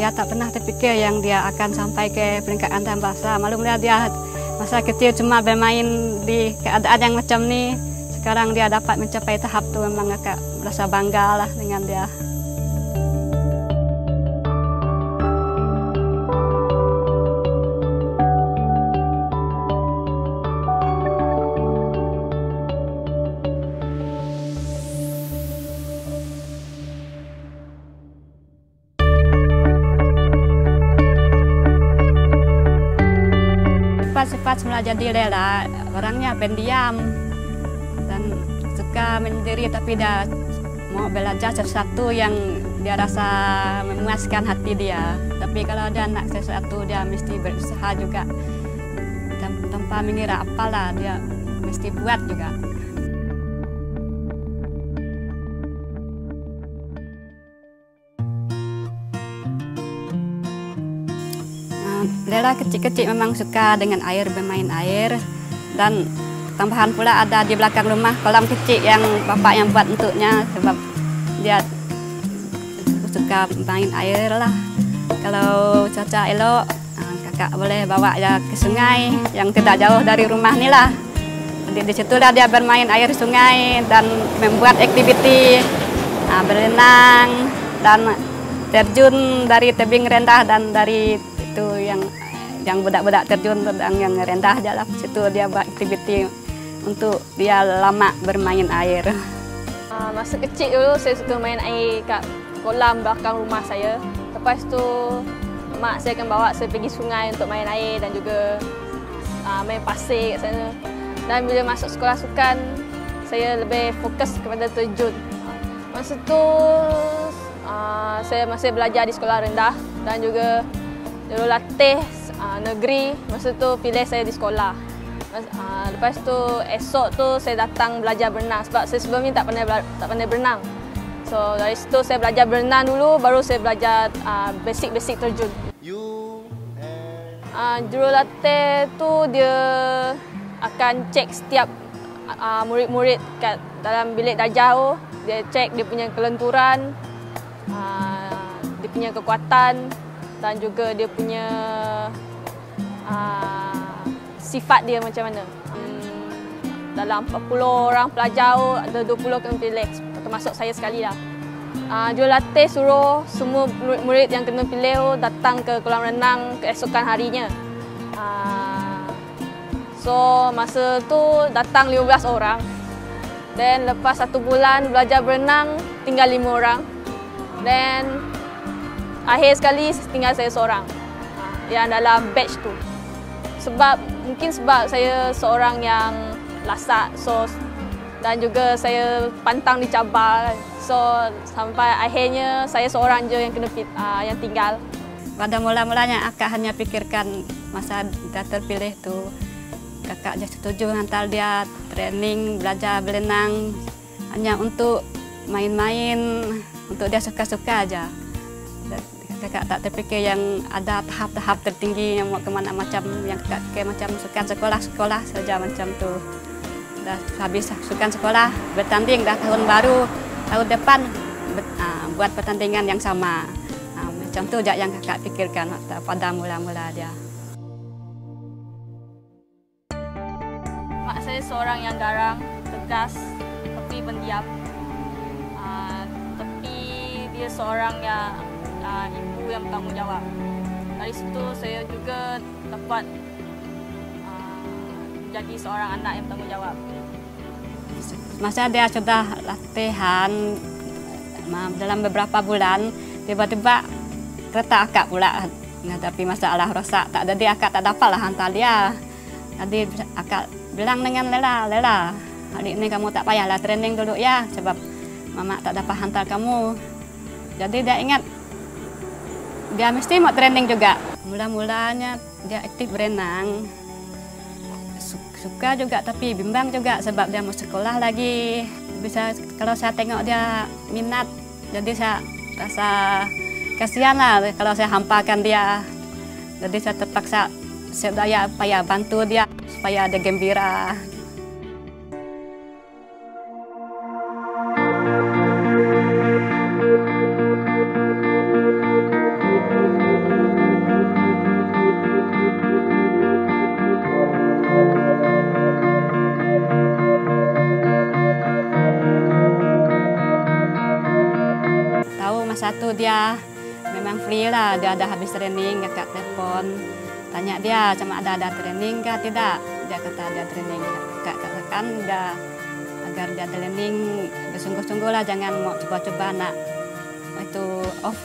Dia tak pernah terfikir yang dia akan sampai ke peringkat antarabangsa. Maklumlah dia masa kecil cuma bermain di keadaan yang macam ni. Sekarang dia dapat mencapai tahap tu, memang Kakak merasa bangga lah dengan dia. Sifat semula jadi Lela, orangnya pendiam dan suka menyendiri, tapi dia mau belajar sesuatu yang dia rasa memuaskan hati dia. Tapi kalau dia nak sesuatu, dia mesti berusaha juga, tanpa mengira apalah, dia mesti buat juga. Lela kecil-kecil memang suka dengan air, bermain air, dan tambahan pula ada di belakang rumah kolam kecil yang bapak yang buat untuknya, sebab dia suka main air lah. Kalau cuaca elok, kakak boleh bawa dia ke sungai yang tidak jauh dari rumah ni lah. Di situlah dia bermain air sungai dan membuat aktiviti berenang dan terjun dari tebing rendah, dan dari itu yang budak-budak terjun yang rendah aja lah. Situ dia buat aktiviti untuk dia lama bermain air. Masa kecil dulu saya suka main air kat kolam belakang rumah saya. Lepas tu mak saya akan bawa saya pergi sungai untuk main air dan juga main pasir kat sana. Dan bila masuk sekolah sukan, saya lebih fokus kepada terjun. Masa tu saya masih belajar di sekolah rendah dan juga dulu latih negeri. Masa tu pilih saya di sekolah. Lepas tu esok tu saya datang belajar berenang, sebab saya sebelum ni tak pandai berenang. So dari situ saya belajar berenang dulu, baru saya belajar basic terjun. Jurulatih tu dia akan cek setiap murid-murid kat dalam bilik darjah tu. Dia cek dia punya kelenturan, dia punya kekuatan, dan juga dia punya sifat dia macam mana. Dalam 40 orang pelajar ada 20 kena pilih, termasuk saya sekali lah. Jurulatih suruh semua murid-murid yang kena pilih datang ke kolam renang keesokan harinya. So masa tu datang 15 orang. Dan lepas 1 bulan belajar berenang tinggal 5 orang. Dan akhir sekali tinggal saya seorang yang dalam batch tu. Mungkin sebab saya seorang yang lasak, dan juga saya pantang dicabar. So sampai akhirnya saya seorang je yang yang tinggal. Pada mula-mulanya akak hanya fikirkan masa dah terpilih tu, kakak je setuju hantar dia training belajar berenang hanya untuk main-main, untuk dia suka-suka aja. Kakak tak terfikir yang ada tahap-tahap tertinggi yang mau kemana macam yang kakak fikir macam sukan sekolah saja macam tu. Dah habis sukan sekolah, bertanding dah tahun baru, tahun depan buat pertandingan yang sama. Macam tu je yang kakak fikirkan pada mula-mula dia. Mak saya seorang yang garang, tegas, tapi pendiam. Tapi dia seorang yang ibu yang bertanggungjawab. Dari situ saya juga dapat jadi seorang anak yang bertanggungjawab. Masa dia sudah latihan dalam beberapa bulan, tiba-tiba kereta akak pula menghadapi masalah rosak. Tak jadi akak tak dapatlah hantar dia. Jadi akak bilang dengan Lela, hari ini kamu tak payahlah training dulu ya, sebab mama tak dapat hantar kamu. Jadi dia ingat dia mesti mau training juga. Mula-mulanya dia aktif berenang, suka juga tapi bimbang juga sebab dia mau sekolah lagi. Kalau saya tengok dia minat, jadi saya rasa kasihan lah kalau saya hampakan dia. Jadi saya terpaksa sedaya upaya bantu dia supaya dia gembira. masa tu dia memang free lah, dia ada habis training, kakak telepon tanya dia sama ada training kah tidak, dia kata ada training. Kakak katakan dia agar dia training bersungguh-sungguh lah, jangan mau coba-coba nak itu off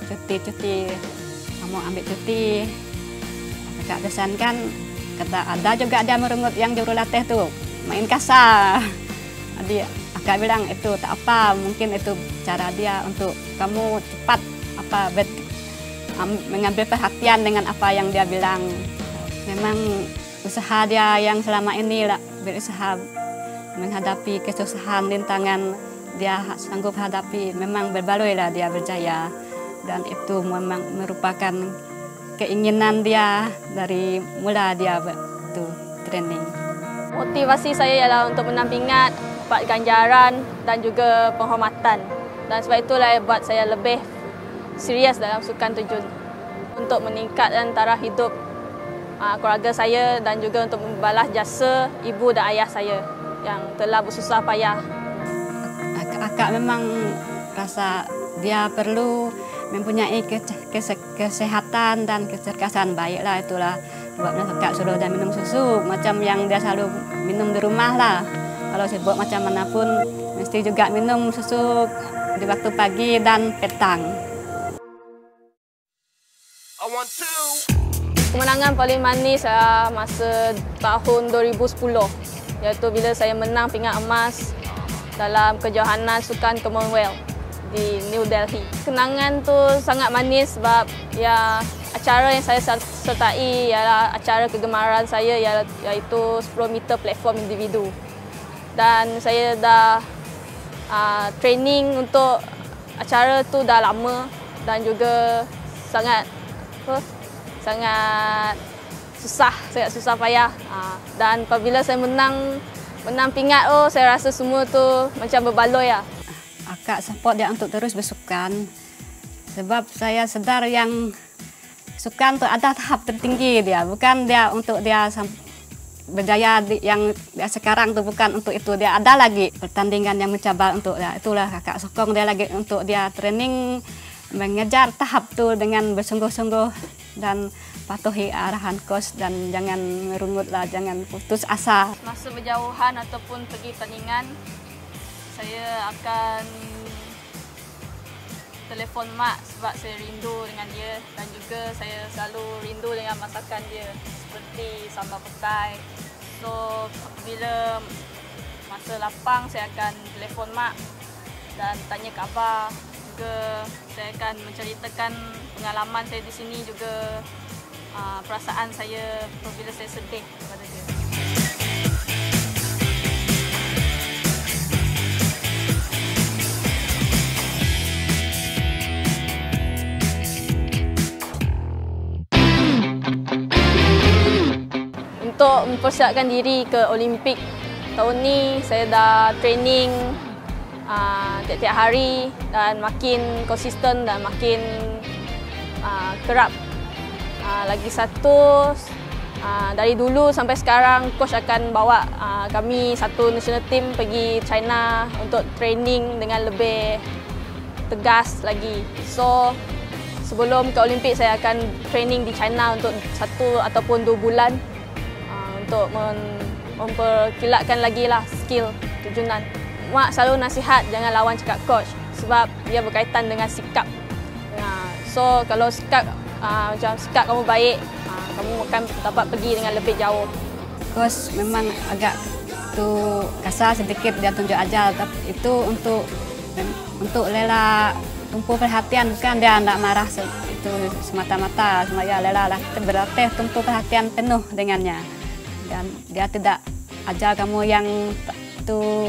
cuti mau ambil cuti. Kakak pesankan kata ada juga dia merungut yang juru latih tuh main kasar. Jadi kakak bilang itu tak apa, mungkin itu cara dia untuk kamu cepat mengambil perhatian dengan apa yang dia bilang. Memang usaha dia yang selama ini lah berusaha menghadapi kesusahan, rintangan dia sanggup hadapi, memang berbaloi lah dia berjaya, dan itu memang merupakan keinginan dia dari mula dia itu training. Motivasi saya ialah untuk menang pingat, dapat ganjaran dan juga penghormatan. Dan sebab itulah buat saya lebih serius dalam sukan terjun untuk meningkatkan taraf hidup keluarga saya dan juga untuk membalas jasa ibu dan ayah saya yang telah bersusah payah. Akak memang rasa dia perlu mempunyai kesehatan dan kecerdasan baiklah, itulah sebabnya kakak suruh dia minum susu macam yang dia selalu minum di rumah lah. Kalau sibuk macam manapun mesti juga minum susu di waktu pagi dan petang. Kemenangan paling manis masa tahun 2010 iaitu bila saya menang pingat emas dalam kejohanan sukan Commonwealth di New Delhi. Kenangan tu sangat manis sebab ya acara yang saya sertai ialah acara kegemaran saya iaitu 10 meter platform individu. Dan saya dah training untuk acara tu dah lama dan juga sangat susah payah. Dan apabila saya menang pingat, saya rasa semua tu macam berbaloi lah. Akak support dia untuk terus bersukan sebab saya sedar yang sukan tu ada tahap tertinggi dia, bukan dia untuk dia berjaya yang dia sekarang tu, bukan untuk itu, dia ada lagi pertandingan yang mencabar untuk dia. Itulah kakak sokong dia lagi untuk dia training mengejar tahap tu dengan bersungguh-sungguh dan patuhi arahan coach dan jangan merungut lah, jangan putus asa. Masa berjauhan ataupun pergi pertandingan, saya akan telefon mak sebab saya rindu dengan dia dan juga saya selalu rindu dengan masakan dia seperti sambal petai. So apabila masa lapang saya akan telefon mak dan tanya khabar. Juga saya akan menceritakan pengalaman saya di sini, juga perasaan saya apabila saya sedih kepada dia. Untuk mempersiapkan diri ke Olimpik tahun ni, saya dah training tiap-tiap hari dan makin konsisten dan makin kerap. Lagi satu, dari dulu sampai sekarang coach akan bawa kami satu national team pergi China untuk training dengan lebih tegas lagi. So sebelum ke Olimpik saya akan training di China untuk 1 ataupun 2 bulan untuk memperkilatkan lagi lah skill terjunan. Mak selalu nasihat jangan lawan cakap coach sebab dia berkaitan dengan sikap. So kalau sikap kamu baik, kamu akan dapat pergi dengan lebih jauh. Coach memang agak tu kasar sedikit dia tunjuk ajar, tapi itu untuk Lela tumpu perhatian, bukan dia nak marah itu semata-mata. Cuma ya Lela lah berlatih tumpu perhatian penuh dengannya, dan dia tidak ajar kamu yang tu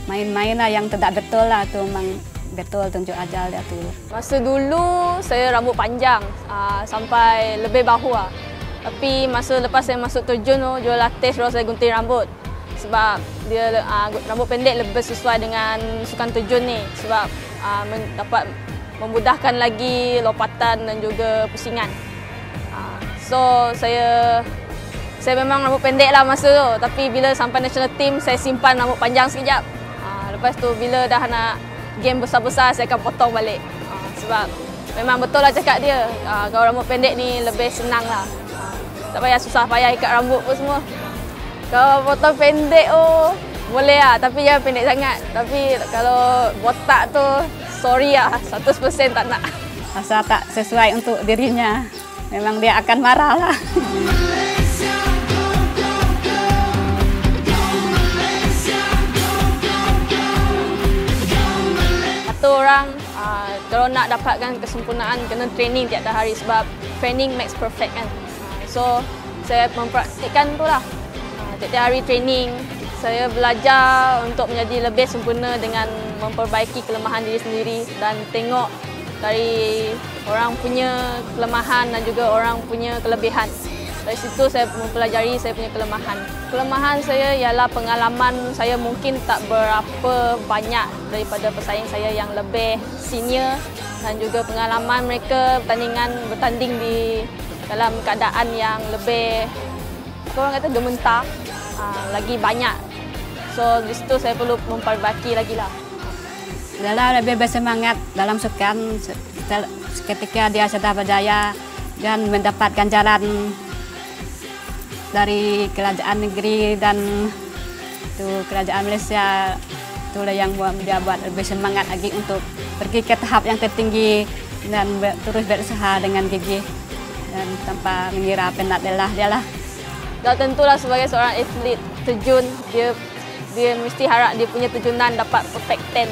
main-main lah, yang tidak betul lah, tu memang betul tunjuk ajar dia tu. Masa dulu saya rambut panjang sampai lebih bahu lah. Tapi masa lepas saya masuk terjun jual latih, terus saya gunting rambut. Sebab dia rambut pendek lebih sesuai dengan sukan terjun ni. Sebab dapat memudahkan lagi lompatan dan juga pusingan. So saya memang rambut pendek lah masa tu. Tapi bila sampai national team, saya simpan rambut panjang sekejap. Lepas tu bila dah nak game besar-besar, saya akan potong balik. sebab memang betul lah cakap dia. Kalau rambut pendek ni lebih senang lah. Tak payah susah payah ikat rambut pun semua. Kalau potong pendek boleh lah, tapi jangan pendek sangat. Tapi kalau botak tu, sorry lah, 100% tak nak. Rasa tak sesuai untuk dirinya, memang dia akan marah lah. Satu orang, kalau nak dapatkan kesempurnaan, kena training tiap hari sebab training makes perfect kan. So, saya mempraktikkan tu lah. Tiap hari training, saya belajar untuk menjadi lebih sempurna dengan memperbaiki kelemahan diri sendiri dan tengok dari orang punya kelemahan dan juga orang punya kelebihan. Dari situ saya mempelajari saya punya kelemahan. Kelemahan saya ialah pengalaman saya mungkin tak berapa banyak daripada pesaing saya yang lebih senior dan juga pengalaman mereka bertanding di dalam keadaan yang lebih, orang kata gementar, lagi banyak. So di situ saya perlu memperbaiki lagi lah. Adalah lebih bersemangat dalam sukan ketika dia sudah berjaya dan mendapatkan jalan dari kerajaan negeri dan kerajaan Malaysia, itulah yang dia buat lebih semangat lagi untuk pergi ke tahap yang tertinggi dan terus berusaha dengan gigih dan tanpa mengira penat lelah dia lah. Dan tentulah sebagai seorang atlet terjun, dia mesti harap dia punya terjunan dapat perfect 10.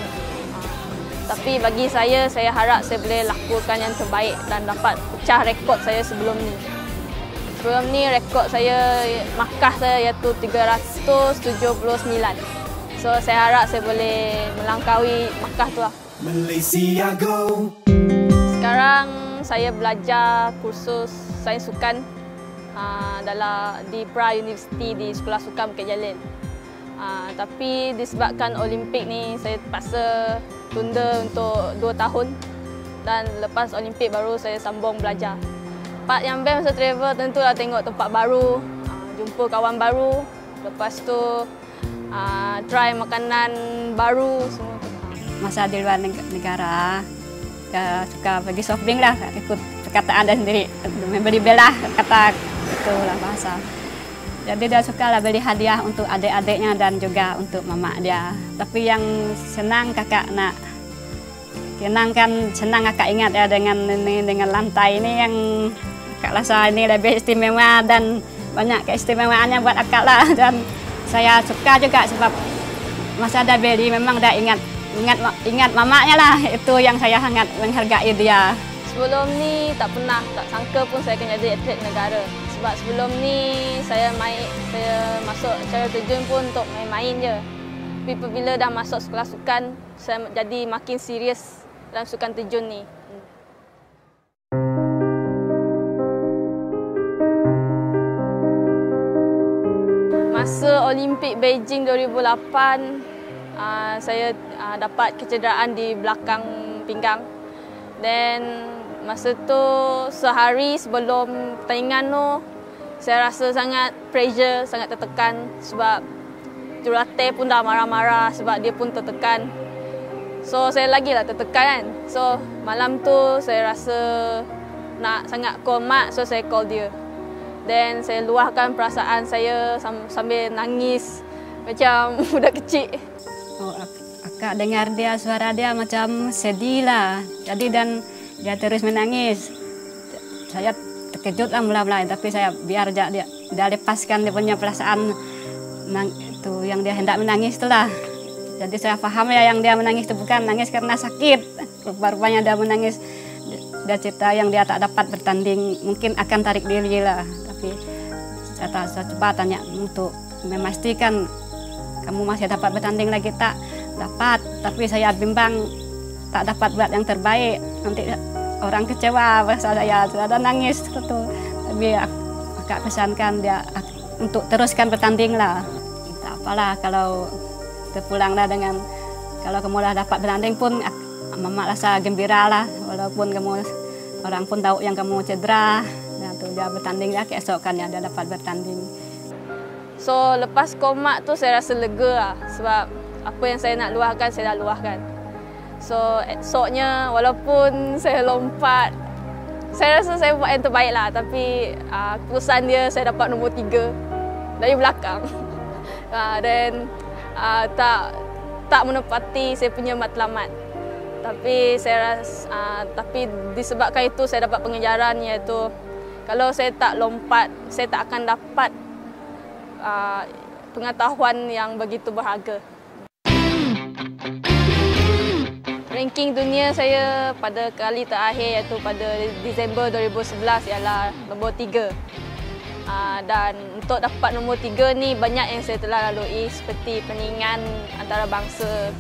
Tapi bagi saya harap saya boleh lakukan yang terbaik dan dapat pecah rekod saya sebelum ni. Sebelum ni rekod saya, markah saya iaitu 379. So saya harap saya boleh melangkaui markah tu lah. Malaysia Go. Sekarang saya belajar kursus sains sukan di Pra University di Sekolah Sukan Bukit Jalil. Tapi disebabkan Olimpik ni saya terpaksa tunda untuk 2 tahun dan lepas Olimpik baru saya sambung belajar. Part yang best masa travel tentulah tengok tempat baru, jumpa kawan baru, lepas tu try makanan baru semua. Masa di luar negara, suka pergi shopping lah, ikut perkataan dia sendiri, membeli belah kata itulah bahasa. Jadi dia suka lah beli hadiah untuk adik-adiknya dan juga untuk mama dia. Tapi yang senang kakak nak senang kakak ingat ya dengan lantai ini yang kakak rasa ini lebih istimewa dan banyak keistimewaannya buat kakak lah. Dan saya suka juga sebab masa ada beli memang dah ingat mamanya lah, itu yang saya sangat menghargai dia. Sebelum ni tak sangka pun saya akan jadi atlet negara. Sebab sebelum ni saya masuk cara terjun pun untuk main-main je. Tapi apabila dah masuk sekolah sukan, saya jadi makin serius dalam sukan terjun ni. Masa Olimpik Beijing 2008, saya dapat kecederaan di belakang pinggang. Dan masa tu sehari sebelum pertandingan tu, saya rasa sangat pressure, sangat tertekan sebab jurulatih pun dah marah-marah sebab dia pun tertekan. So saya lagilah tertekan kan. So malam tu saya rasa nak sangat call mak, so saya call dia. Dan saya luahkan perasaan saya sambil nangis macam budak kecil. Akak dengar suara dia macam sedih lah. Jadi dan dia terus menangis. Saya terkejut lah mula-mula, tapi saya biar dia lepaskan dia punya perasaan itu yang dia hendak menangis itulah. Jadi saya paham ya yang dia menangis itu bukan nangis karena sakit. Rupanya dia menangis, dia cerita yang dia tak dapat bertanding, mungkin akan tarik diri lah. Tapi saya coba tanya untuk memastikan kamu masih dapat bertanding lagi tak? Dapat, tapi saya bimbang tak dapat buat yang terbaik, nanti orang kecewa bahasa saya ada nangis itu. Tapi akak pesankan dia untuk teruskan bertanding lah. Tak apalah kalau terpulang lah dengan kalau kamu dah dapat bertanding pun mama rasa gembira lah, walaupun orang pun tahu yang kamu cedera. Dan tu dia bertanding ya keesokannya dia dapat bertanding. So lepas komak tu saya rasa lega lah sebab apa yang saya nak luahkan, saya dah luahkan. So esoknya walaupun saya lompat, saya rasa saya buat yang terbaik lah. Tapi keputusan dia saya dapat nombor 3 dari belakang. Dan tak menepati saya punya matlamat. Tapi saya rasa, tapi disebabkan itu saya dapat pengejaran, iaitu kalau saya tak lompat, saya tak akan dapat pengetahuan yang begitu berharga. Ranking dunia saya pada kali terakhir, iaitu pada Disember 2011, ialah nombor 3. Dan untuk dapat nombor 3 ni banyak yang saya telah lalui, seperti peningan antarabangsa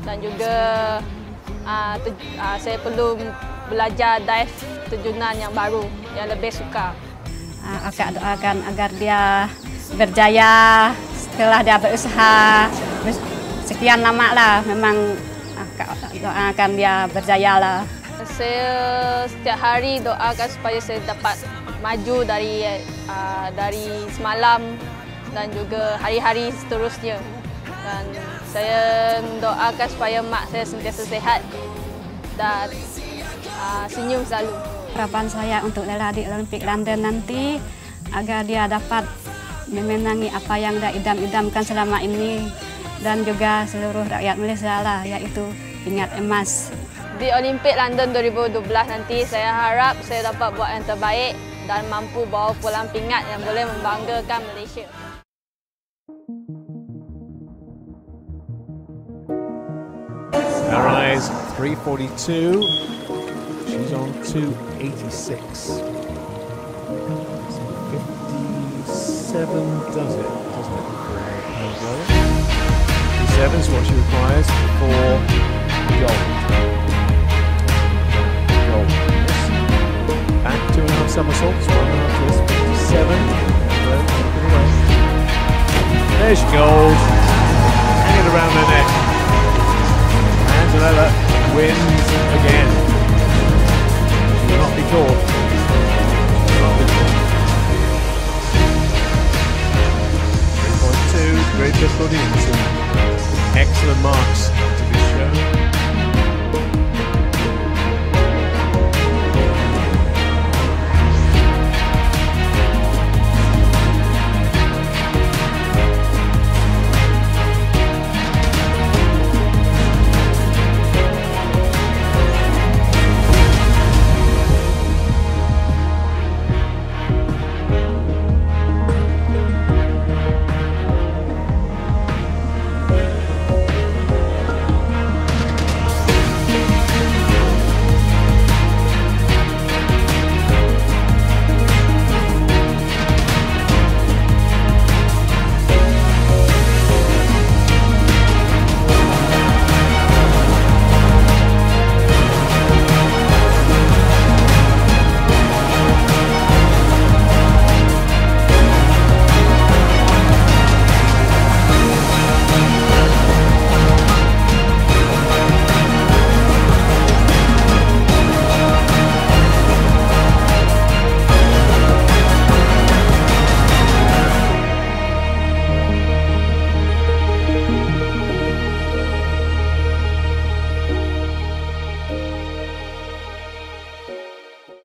dan juga saya perlu belajar dive terjunan yang baru yang lebih sukar. Akak doakan agar dia berjaya setelah dia berusaha sekian lama lah. Memang akak doakan dia berjaya lah. Saya setiap hari doakan supaya saya dapat maju dari semalam dan juga hari-hari seterusnya. Dan saya doakan supaya mak saya sentiasa sihat dan senyum selalu. Harapan saya untuk Lela di Olimpik London nanti agar dia dapat memenangi apa yang dia idam-idamkan selama ini, dan juga seluruh rakyat Malaysia lah, yaitu pingat emas. Di Olimpik London 2012 nanti saya harap saya dapat buat yang terbaik dan mampu bawa pulang pingat yang boleh membanggakan Malaysia. Arise 3:42. She's on 2:86. 57 does it, doesn't it? 57 is what she requires for gold. Gold. Back 2.5 somersaults, 1.5 twist, 57. There's your gold. Hanging around her neck. Angela wins again. She will not be caught. Not be caught. 3.2, great difficulty, and some excellent marks to be